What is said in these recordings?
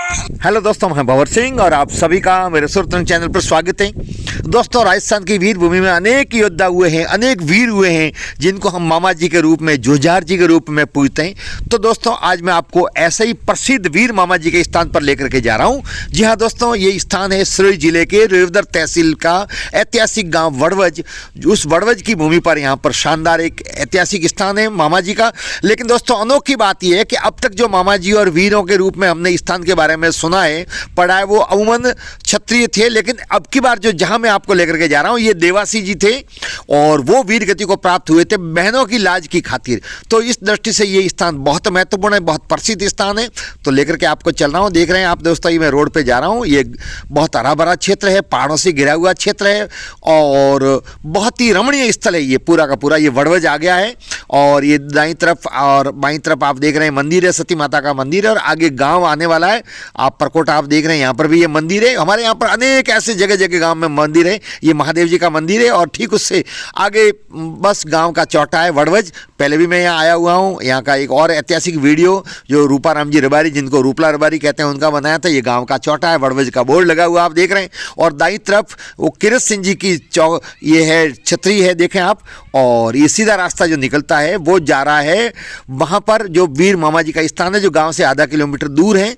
Hello दोस्तों, मैं भंवर सिंह और आप सभी का मेरे सुरतन चैनल पर स्वागत है। दोस्तों, राजस्थान की वीर भूमि में अनेक योद्धा हुए हैं, अनेक वीर हुए हैं जिनको हम मामा जी के रूप में, जुझार जी के रूप में पूजते हैं। तो दोस्तों, आज मैं आपको ऐसे ही प्रसिद्ध वीर मामा जी के स्थान पर लेकर के जा रहा हूं। जी हाँ दोस्तों, ये स्थान है सिरोही जिले के रेवदर तहसील का ऐतिहासिक गाँव वड़वज। उस वड़वज की भूमि पर यहाँ पर शानदार एक ऐतिहासिक स्थान है मामा जी का। लेकिन दोस्तों, अनोखी बात यह है कि अब तक जो मामा जी और वीरों के रूप में हमने स्थान के बारे में सुना है, पढ़ा है, वो अमूमन क्षत्रिय थे। लेकिन अब की बार जो जहां मैं आपको लेकर के जा रहा हूं, ये देवासी जी थे और वो वीर गति को प्राप्त हुए थे बहनों की लाज की खातिर। तो इस दृष्टि से ये स्थान बहुत महत्वपूर्ण है, बहुत प्रसिद्ध स्थान है। तो लेकर के आपको चल रहा हूं। देख रहे हैं आप दोस्तों, ये मैं रोड पे जा रहा हूं। ये बहुत हरा भरा क्षेत्र है, पहाड़ों से घिरा हुआ क्षेत्र है और बहुत ही रमणीय स्थल है ये पूरा का पूरा। ये वड़वज आ गया है और ये दाईं तरफ और बाईं तरफ आप देख रहे हैं मंदिर है, सती माता का मंदिर है और आगे गांव आने वाला है। आप परकोटा आप देख रहे हैं, यहाँ पर भी ये मंदिर है। हमारे यहाँ पर अनेक ऐसे जगह जगह गांव में मंदिर है। ये महादेव जी का मंदिर है और ठीक उससे आगे बस गांव का चौटा है वड़वज। पहले भी मैं यहाँ आया हुआ हूँ। यहाँ का एक और ऐतिहासिक वीडियो जो रूपाराम जी रबारी, जिनको रूपला रबारी कहते हैं, उनका बनाया था। ये गाँव का चौटा है, वड़वज का बोर्ड लगा हुआ आप देख रहे हैं। और दाईं तरफ वो किरत सिंह जी की ये है, छतरी है, देखें आप। और ये सीधा रास्ता जो निकलता है वो जा रहा है वहाँ पर जो वीर मामा जी का स्थान है, जो गाँव से आधा किलोमीटर दूर है।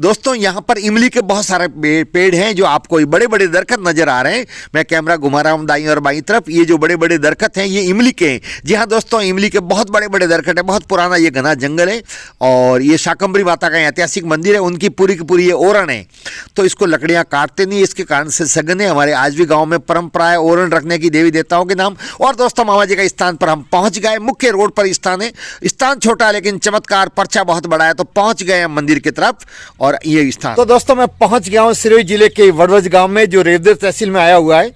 दोस्तों, यहाँ पर इमली के बहुत सारे पेड़ हैं जो आपको बड़े बड़े दरख्त नजर आ रहे हैं। मैं कैमरा घुमा रहा हूँ दाईं और बाईं तरफ। ये जो बड़े बड़े दरख्त हैं, ये इमली के हैं। जी हाँ दोस्तों, इमली के बहुत बड़े बड़े दरख्त है। बहुत पुराना ये घना जंगल है और ये शाकंभरी माता का ऐतिहासिक मंदिर है। उनकी पूरी की पूरी ये ओरण है। तो इसको लकड़ियाँ काटते नहीं, इसके कारण से सघन है। हमारे आज भी गाँव में परंपरा है ओरण रखने की देवी देवताओं के नाम। और दोस्तों, मामा जी का स्थान पर हम पहुँच गए। मुख्य रोड पर स्थान है। स्थान छोटा है लेकिन चमत्कार, पर्चा बहुत बड़ा है। तो पहुँच गए हम मंदिर की तरफ और ये स्थान। तो दोस्तों, मैं पहुंच गया हूं सिरोही जिले के वड़वज गांव में, जो रेवदर तहसील में आया हुआ है।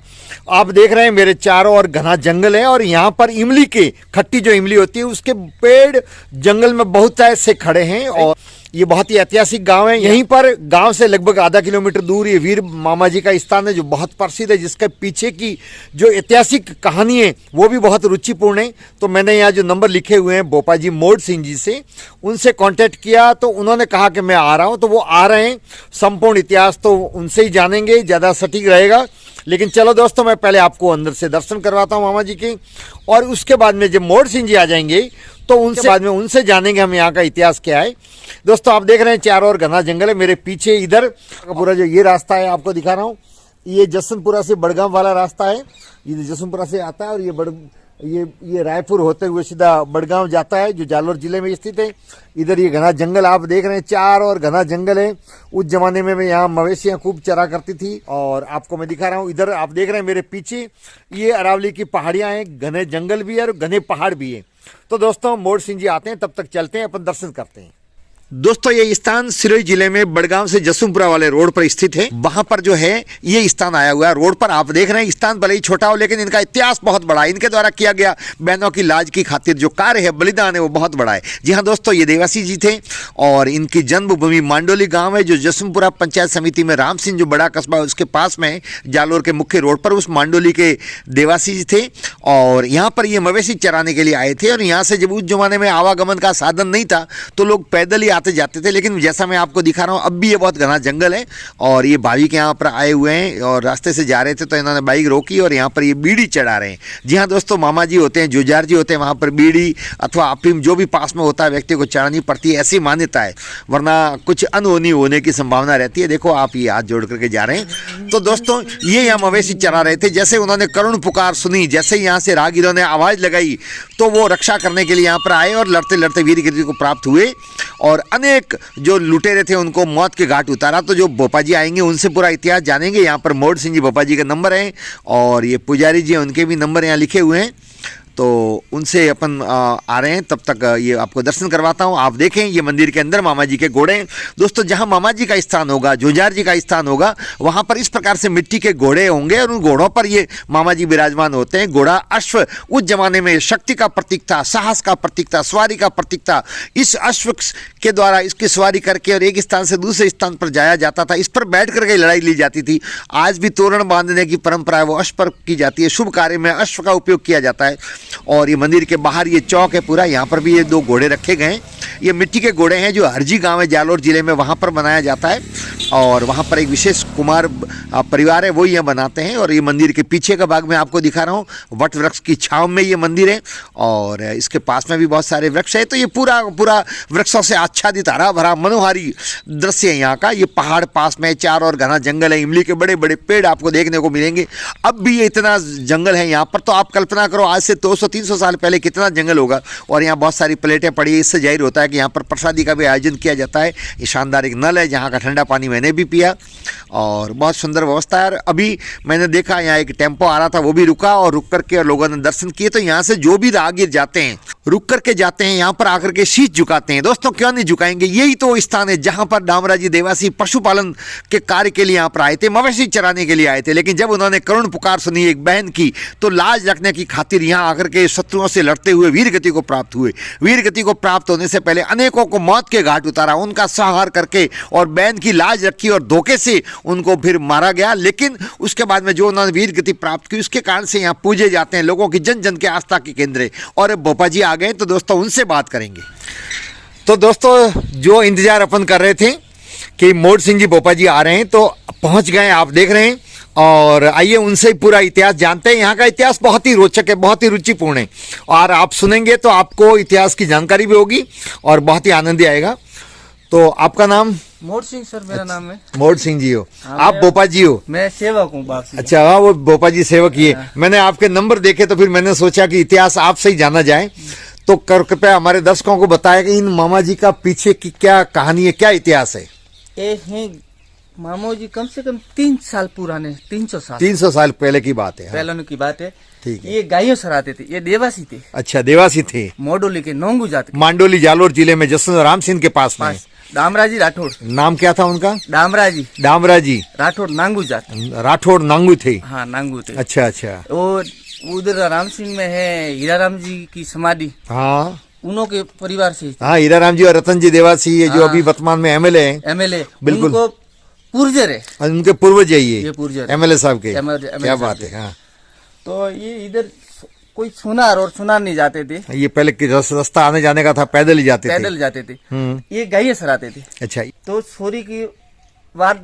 आप देख रहे हैं मेरे चारों ओर घना जंगल है और यहाँ पर इमली के, खट्टी जो इमली होती है, उसके पेड़ जंगल में बहुत ऐसे खड़े हैं। और ये बहुत ही ऐतिहासिक गांव है। यहीं पर गांव से लगभग आधा किलोमीटर दूर ये वीर मामा जी का स्थान है, जो बहुत प्रसिद्ध है, जिसके पीछे की जो ऐतिहासिक कहानी है वो भी बहुत रुचिपूर्ण है। तो मैंने यहाँ जो नंबर लिखे हुए हैं बोपाजी मोड़ सिंह जी से, उनसे कांटेक्ट किया तो उन्होंने कहा कि मैं आ रहा हूँ। तो वो आ रहे हैं। संपूर्ण इतिहास तो उनसे ही जानेंगे, ज़्यादा सटीक रहेगा। लेकिन चलो दोस्तों, मैं पहले आपको अंदर से दर्शन करवाता हूँ मामा जी के, और उसके बाद में जब मोड़ सिंह जी आ जाएंगे तो उनसे बाद में उनसे जानेंगे हम यहाँ का इतिहास क्या है। दोस्तों, आप देख रहे हैं चारों ओर घना जंगल है। मेरे पीछे इधर पूरा जो ये रास्ता है आपको दिखा रहा हूँ, ये जसवंतपुरा से बड़गांव वाला रास्ता है। ये जसवंतपुरा से आता है और ये रायपुर होते हुए सीधा बड़गांव जाता है, जो जालोर जिले में स्थित है। इधर ये घना जंगल आप देख रहे हैं, चारों ओर घना जंगल है। उस जमाने में यहाँ मवेशियां खूब चरा करती थी और आपको मैं दिखा रहा हूँ। इधर आप देख रहे हैं मेरे पीछे, ये अरावली की पहाड़ियां हैं, घने जंगल भी है और घने पहाड़ भी है। तो दोस्तों, मोड़ सिंह जी आते हैं, तब तक चलते हैं, अपन दर्शन करते हैं। दोस्तों, ये स्थान सिरोही जिले में बड़गांव से जसवंतपुरा वाले रोड पर स्थित है। वहां पर जो है ये स्थान आया हुआ है। रोड पर आप देख रहे हैं, स्थान भले ही छोटा हो लेकिन इनका इतिहास बहुत बड़ा है। इनके द्वारा किया गया बहनों की लाज की खातिर जो कार्य है, बलिदान है, वो बहुत बड़ा है। जी हाँ दोस्तों, ये देवासी जी थे और इनकी जन्मभूमि मांडोली गाँव है, जो जसवंतपुरा पंचायत समिति में राम सिंह जो बड़ा कस्बा है उसके पास में है, जालोर के मुख्य रोड पर। उस मांडोली के देवासी जी थे और यहाँ पर ये मवेशी चराने के लिए आए थे। और यहाँ से जब उस जमाने में आवागमन का साधन नहीं था तो लोग पैदल ही आते जाते थे। लेकिन जैसा मैं आपको दिखा रहा हूँ, अब भी ये बहुत घना जंगल है और ये भाभी के यहाँ पर आए हुए हैं और रास्ते से जा रहे थे तो इन्होंने बाइक रोकी और यहाँ पर ये बीड़ी चढ़ा रहे हैं। जी हाँ दोस्तों, मामा जी होते हैं, जुझार जी होते हैं, वहाँ पर बीड़ी अथवा अफीम जो भी पास में होता है व्यक्ति को चढ़ानी पड़ती है, ऐसी मान्यता है, वरना कुछ अनहोनी होने की संभावना रहती है। देखो आप ये हाथ जोड़ करके जा रहे हैं। तो दोस्तों, ये यहाँ मवेशी चरा रहे थे। जैसे उन्होंने करुण पुकार सुनी, जैसे यहाँ से राहगीरों ने आवाज़ लगाई तो वो रक्षा करने के लिए यहाँ पर आए और लड़ते लड़ते वीर गति को प्राप्त हुए और अनेक जो लुटेरे थे उनको मौत के घाट उतारा। तो जो भोपा जी आएंगे उनसे पूरा इतिहास जानेंगे। यहाँ पर मोड़ सिंह जी भोपा जी का नंबर है और ये पुजारी जी हैं, उनके भी नंबर यहाँ लिखे हुए हैं। तो उनसे अपन आ रहे हैं, तब तक ये आपको दर्शन करवाता हूँ। आप देखें, ये मंदिर के अंदर मामा जी के घोड़े हैं। दोस्तों, जहाँ मामा जी का स्थान होगा, जुझार जी का स्थान होगा, वहाँ पर इस प्रकार से मिट्टी के घोड़े होंगे और उन घोड़ों पर ये मामा जी विराजमान होते हैं। घोड़ा अश्व उस जमाने में शक्ति का प्रतीक था, साहस का प्रतीक था, सवारी का प्रतीक था। इस अश्व के द्वारा इसकी सवारी करके और एक स्थान से दूसरे स्थान पर जाया जाता था। इस पर बैठ करके लड़ाई ली जाती थी। आज भी तोरण बांधने की परंपरा है, वो अश्व पर की जाती है। शुभ कार्य में अश्व का उपयोग किया जाता है। और ये मंदिर के बाहर ये चौक है पूरा, यहाँ पर भी ये दो घोड़े रखे गए हैं। ये मिट्टी के घोड़े हैं जो हरजी गांव है जालोर जिले में, वहाँ पर बनाया जाता है और वहाँ पर एक विशेष कुमार परिवार है वो ये बनाते हैं। और ये मंदिर के पीछे का भाग मैं आपको दिखा रहा हूँ, वट वृक्ष की छाँव में ये मंदिर है और इसके पास में भी बहुत सारे वृक्ष है। तो ये पूरा वृक्षों से आच्छादित हरा भरा मनोहारी दृश्य है यहाँ का। ये पहाड़ पास में, चारों ओर घना जंगल है, इमली के बड़े बड़े पेड़ आपको देखने को मिलेंगे। अब भी ये इतना जंगल है यहाँ पर, तो आप कल्पना करो आज से 200-300 साल पहले कितना जंगल होगा। और यहाँ बहुत सारी प्लेटें पड़ी है, इससे जाहिर होता है कि यहाँ पर प्रसादी का भी आयोजन किया जाता है। ये शानदार एक नल है जहाँ का ठंडा पानी मैंने भी पिया और बहुत सुंदर व्यवस्था है। अभी मैंने देखा यहाँ एक टेम्पो आ रहा था, वो भी रुका और रुक करके और लोगों ने दर्शन किए। तो यहाँ से जो भी राहगीर जाते हैं रुक करके जाते हैं, यहाँ पर आकर के शीश झुकाते हैं। दोस्तों क्यों नहीं झुकाएंगे, यही तो स्थान है जहाँ पर दामराजी देवासी पशुपालन के कार्य के लिए यहाँ पर आए थे, मवेशी चराने के लिए आए थे। लेकिन जब उन्होंने करुण पुकार सुनी एक बहन की, तो लाज रखने की खातिर यहाँ आकर के शत्रुओं से लड़ते हुए वीर गति को प्राप्त हुए। वीर गति को प्राप्त होने से पहले अनेकों को मौत के घाट उतारा, उनका संहार करके और बहन की लाज रखी और धोखे से उनको फिर मारा गया। लेकिन उसके बाद में जो उन्होंने वीर गति प्राप्त की, उसके कारण से यहाँ पूजे जाते हैं, लोगों की जन जन के आस्था के केंद्र है। और भोपा जी आ गए तो दोस्तों उनसे बात करेंगे। तो दोस्तों जो इंतजार अपन कर रहे थे कि मोड़ सिंह जी भोपा जी आ रहे हैं, तो पहुंच गए, आप देख रहे हैं। और आइए उनसे पूरा इतिहास जानते हैं। यहाँ का इतिहास बहुत ही रोचक है, बहुत ही रुचिपूर्ण है और आप सुनेंगे तो आपको इतिहास की जानकारी भी होगी और बहुत ही आनंद आएगा। तो आपका नाम? मोड़ सिंह सर मेरा नाम है। मोड़ सिंह जी हो, आप भोपा जी हो? मैं सेवक हूँ बाप से। अच्छा, हाँ वो भोपा जी सेवक ही है। मैंने आपके नंबर देखे तो फिर मैंने सोचा कि इतिहास आपसे ही जाना जाए। तो कृपया हमारे दर्शकों को बताया कि इन मामा जी का पीछे की क्या कहानी है, क्या इतिहास है? ये हैं मामो जी कम से कम 3 साल पुराने, 300 साल पहले की बात है। हाँ। पहले की बात है। ठीक है। ये गायों सराते थे, ये देवासी थे। अच्छा, देवासी थे। मोडोली के नोंगू जात के, मांडोली जालोर जिले में जसवंत राम सिंह के पास में। दामराजी राठौड़। नाम क्या था उनका? दामराजी राठौड़ नांगू जात। राठौड़ नांगू थे। हाँ नांगू थे। अच्छा अच्छा। और उधर राम सिंह में है हीरा राम जी की समाधि। हाँ, उन्हों के परिवार से। हाँ, हीरा राम जी और रतन जी देवासी, ये जो अभी वर्तमान में एमएलए हैं। एमएलए बिल्कुल, उनको पूर्वज है, उनके पूर्वज है ये पूर्वज एमएलए साहब के। MLA क्या बात है। हाँ, तो ये इधर कोई सुनार और सुनार नहीं जाते थे। ये पहले रास्ता आने जाने का था, पैदल ही जाते थे। ये गाय सराते थे। अच्छा, तो छोरी की वार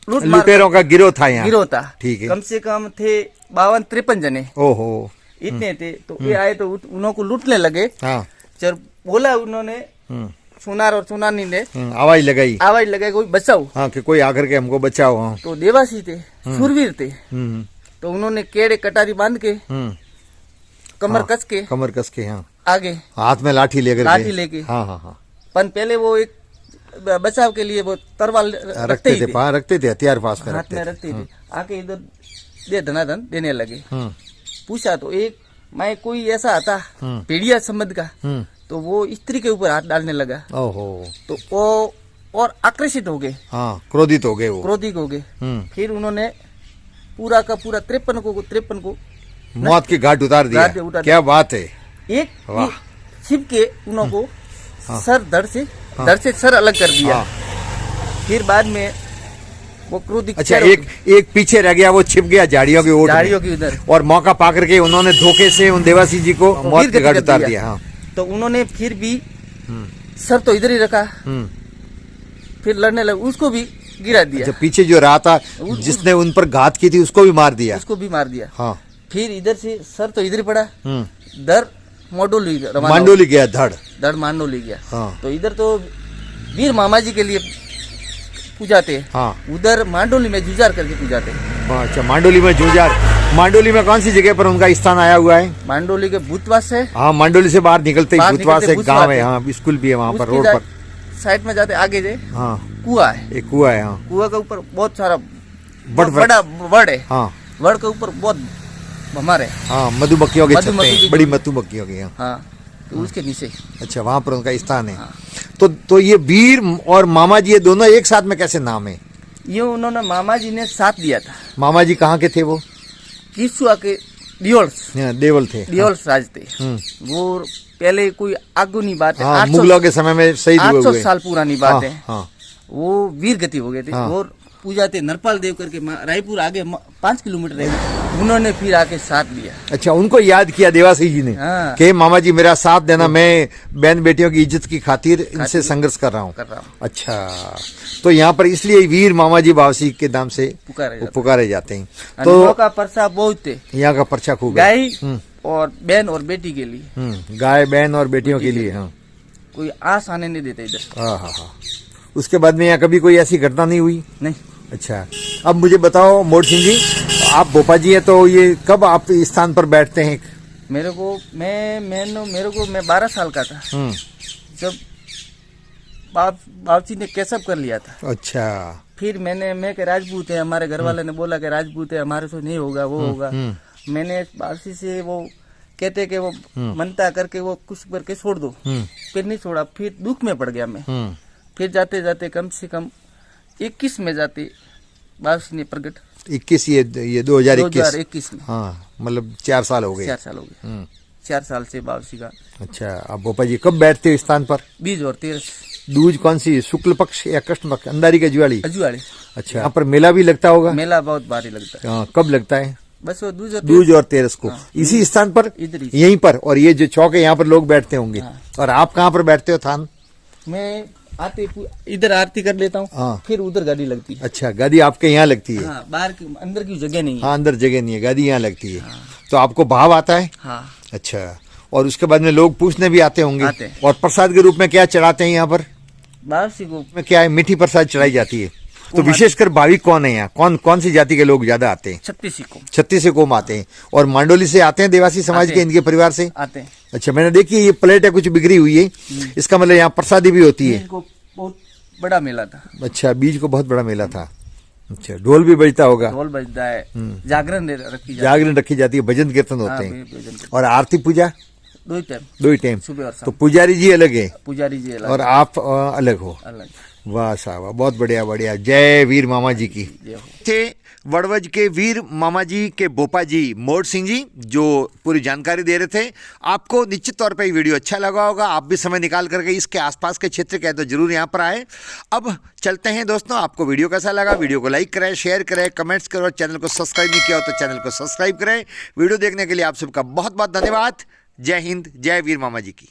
लुटेरों का गिरोह था यहाँ। गिरोह था। ठीक है। कम से कम थे 52-53 जने। ओहो, इतने थे। तो ये आए तो उन्हों को लूटने लगे। हाँ, जब बोला उन्होंने सुनार और सुनारनी ने आवाज लगाई कोई बचाओ। हाँ, कि कोई आकर के हमको बचाओ। हाँ। तो देवासी थे, शूरवीर थे। तो उन्होंने केड़े कटारी बांध के कमर कस के हाँ, आगे हाथ में लाठी लेके। हाँ हाँ हाँ। पन पहले वो एक बचाव के लिए वो तरवाल रखते थे, हथियार पास में हाथ में रखते थे। आके इधर दे धनाधन देने लगे। पूछा तो एक मैं कोई ऐसा आता पीड़िया संबंध का, तो वो स्त्री के ऊपर हाथ डालने लगा। ओहो। तो वो और आकर्षित हो गए। हाँ, क्रोधित हो गए। फिर उन्होंने पूरा का पूरा 53 को मौत के घाट उतार दिया। क्या बात है। एक छिप के उनको सर धड़ से सर अलग कर दिया। फिर बाद में वो क्रोधित। अच्छा, एक पीछे रह गया, वो छिप गया झाड़ियों की उधर। और मौका पाकर के उन्होंने धोखे से उन देवासी जी को मौत के घाट उतार दिया। हाँ। तो उन्होंने फिर भी सर तो इधर ही रखा। फिर लड़ने लगे, उसको भी गिरा दिया। अच्छा, पीछे जो रहा था जिसने उन पर घात की थी उसको भी मार दिया। हाँ। फिर इधर से सर तो इधर ही पड़ा। दर मांडोली गया, धड़ मांडोली गया। हाँ। तो इधर तो वीर मामा जी के लिए पूजाते। हाँ। उधर मांडोली में जुजार करके पूजाते। अच्छा, मांडोली में जुजार। मांडोली में कौन सी जगह पर उनका स्थान आया हुआ है? मांडोली के भूतवास है। हाँ, मांडोली से बाहर निकलते ही भूतवास एक गाँव है। हाँ, स्कूल भी है वहाँ पर, रोड पर साइड में जाते आगे जे। हाँ, कुआ है। एक कुआ है। हाँ, कुआ के ऊपर बहुत सारा बड़ा वड़ है। हाँ, वड़ के ऊपर बहुत भमर है। हाँ, मधुमक्खियों के छत्ते हैं, बड़ी मधुमक्खियों के। हाँ, तो उसके नीचे। अच्छा, वहाँ पर उनका स्थान है। हाँ। तो ये वीर और मामा जी, ये दोनों एक साथ में कैसे नाम है? ये उन्होंने मामा जी ने साथ दिया था। मामा जी कहाँ के थे? वो किसुआ के देवल थे। राज थे। वो पहले कोई आगुनी बात है। हाँ, मुगलों के समय में शहीद हुए 800 साल पुरानी बात है। हाँ। वो वीर गति हो गए थे। और पूजा थे नरपाल देव करके रायपुर आगे 5 किलोमीटर है, उन्होंने फिर आके साथ लिया। अच्छा, उनको याद किया देवासी जी ने हाँ। कि मामा जी मेरा साथ देना, मैं बहन बेटियों की इज्जत की खातिर इनसे संघर्ष कर रहा हूँ। अच्छा, तो यहाँ पर इसलिए वीर मामा जी बावसी के नाम से पुकारे जाते हैं। तो का परसा बहुत थे, यहाँ का पर्चा खूब है। गाय और बहन और बेटी के लिए, गाय बहन और बेटियों के लिए। हाँ, कोई आस आने नहीं देते इधर। हाँ हाँ हाँ। उसके बाद में यहाँ कभी कोई ऐसी घटना नहीं हुई? नहीं। अच्छा, अब मुझे बताओ मोड़ सिंह जी, आप भोपा जी हैं, तो ये कब आप इस स्थान पर बैठते हैं? मेरे को मैं 12 साल का था जब बाप जी ने कैसअप कर लिया था। अच्छा, फिर मैं के राजपूत है, हमारे घर वाले ने बोला कि राजपूत है, हमारे से नहीं होगा, वो होगा। मैंने बापसी से वो कहते कि वो मनता करके वो कुछ करके छोड़ दो, फिर नहीं छोड़ा। फिर दुख में पड़ गया मैं। फिर जाते जाते कम से कम 21 में जाते बापसी ने प्रकट। 21 ये 2021 में। हाँ, मतलब 4 साल हो गए। 4 साल हो गए। 4 साल से बापसी का। अच्छा, अब भोपा जी कब बैठते हो इस स्थान पर? 20 और 13। दूज कौन सी, शुक्ल पक्ष या कृष्ण पक्ष? अंधारी का जुआड़ी। अच्छा, यहाँ पर मेला भी लगता होगा? मेला बहुत भारी लगता है। कब लगता है? बस वो दूज और 13 को। इसी स्थान पर, इधर ही, यहीं पर। और ये जो चौक है यहाँ पर लोग बैठते होंगे। और आप कहाँ पर बैठते हो थान? मैं आते इधर आरती कर लेता हूँ, फिर उधर गाड़ी लगती है। अच्छा, गाड़ी आपके यहाँ लगती है? हाँ, बाहर की अंदर की जगह नहीं है। हाँ, अंदर जगह नहीं है, गाड़ी यहाँ लगती है। तो आपको भाव आता है? हाँ। अच्छा, और उसके बाद में लोग पूछने भी आते होंगे? आते हैं। और प्रसाद के रूप में क्या चढ़ाते हैं यहाँ पर? बापसी को में क्या है, मीठी प्रसाद चढ़ाई जाती है। तो विशेषकर भाविक कौन है यहाँ, कौन सी जाति के लोग ज्यादा आते हैं? 36 कोम आते हैं। और मांडोली से आते हैं, देवासी समाज के, इनके परिवार से आते हैं। अच्छा, मैंने देखी ये प्लेट है कुछ बिगड़ी हुई है, इसका मतलब यहाँ प्रसादी भी होती है। बहुत बड़ा मेला था। अच्छा, बीज को बहुत बड़ा मेला था। अच्छा, ढोल भी बजता होगा? ढोल बजता है, जागरण रखी जाती है, भजन कीर्तन होते हैं। और आरती पूजा 2 ही टाइम, सुबह और शाम। तो पुजारी जी अलग है? पुजारी जी अलग, और आप अलग हो? अलग। वाह साहब, बहुत बढ़िया बढ़िया। जय वीर मामा जी की। थे वड़वज के वीर मामा जी के बोपा जी मोड़ सिंह जी, जो पूरी जानकारी दे रहे थे। आपको निश्चित तौर पे ये वीडियो अच्छा लगा होगा। आप भी समय निकाल करके इसके आसपास के क्षेत्र के तो जरूर यहाँ पर आए। अब चलते हैं दोस्तों, आपको वीडियो कैसा लगा? वीडियो को लाइक करें, शेयर करें, कमेंट्स करें, और चैनल को सब्सक्राइब नहीं किया हो तो चैनल को सब्सक्राइब करें। वीडियो देखने के लिए आप सबका बहुत बहुत धन्यवाद। जय हिंद, जय वीर मामा जी की।